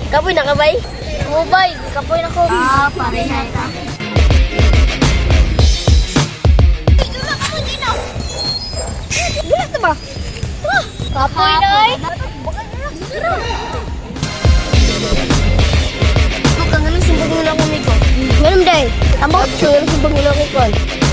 Kapoy na ka bay? Mobay, kapoy na ko. Ah, pareha ka. Bulat na ba? Kapoy na ay. Huwag kang ganun sumbang nila ko, Miko. Ganun day. Tama ko, ganun sumbang nila ko.